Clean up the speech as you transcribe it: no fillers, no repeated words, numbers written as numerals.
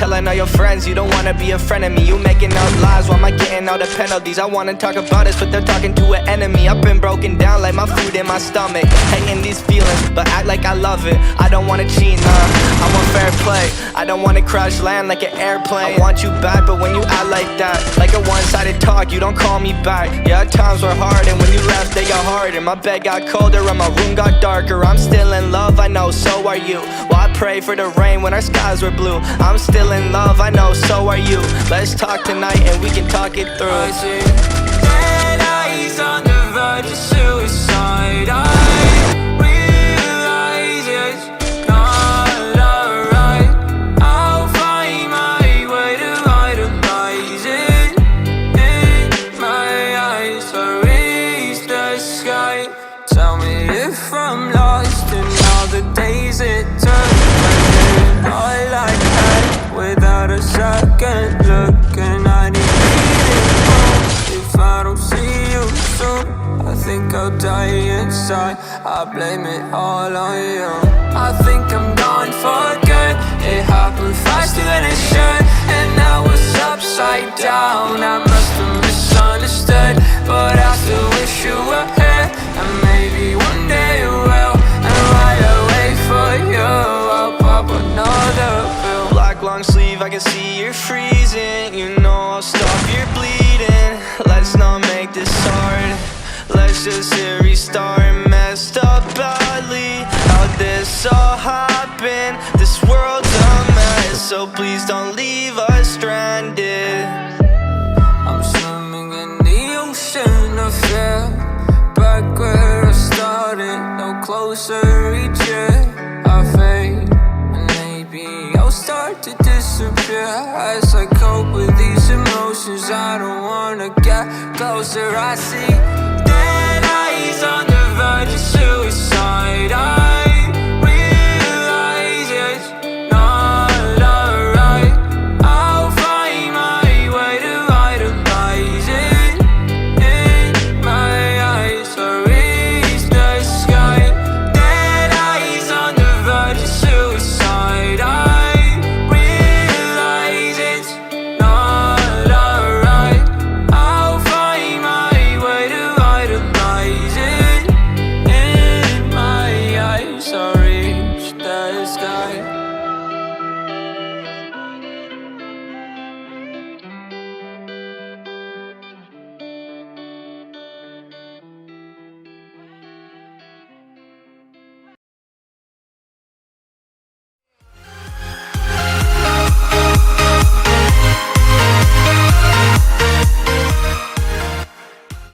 telling all your friends you don't wanna be a friend of me. You making up lies, why am I getting all the penalties? I wanna talk about this, but they're talking to an enemy. I've been broken down like my food in my stomach, hating these feelings, but act like I love it. I don't wanna cheat, nah, I want fair play. I don't wanna crash land like an airplane. I want you back, but when you act like that, like a one-sided talk, you don't call me back. Yeah, times were hard, and when you left, they got harder. My bed got colder and my room got darker. I'm still in love, I know, so are you. Well, I pray for the rain when our skies were blue. I'm still in love, I know, so are you. Let's talk tonight and we can talk it through. I see dead eyes on the verge of suicide. I realize it's not alright. I'll find my way to idolize it. In my eyes, I reach the sky. Tell me if I'm lost in all the days it took. I like that without a second look, and I need healing if I don't see you soon. I think I'll die inside, I blame it all on you. I think I'm gone for good, it happened faster than it should, and now it's upside down. I must have misunderstood, but I still wish you were here, and maybe one day you will. And while I wait for you, I'll pop another pill. Black long sleeve, I can see you're freezing. You know I'll stop your bleeding. Let's not make this hard, let's just hit restart. Messed up badly, how this all happened. This world's a mess, so please don't leave us stranded. I'm swimming in the ocean of fear, back where I started, no closer each year. I fade, and maybe I'll start to disappear as I cope with these emotions. I don't wanna get closer. I see dead eyes on the verge of suicide.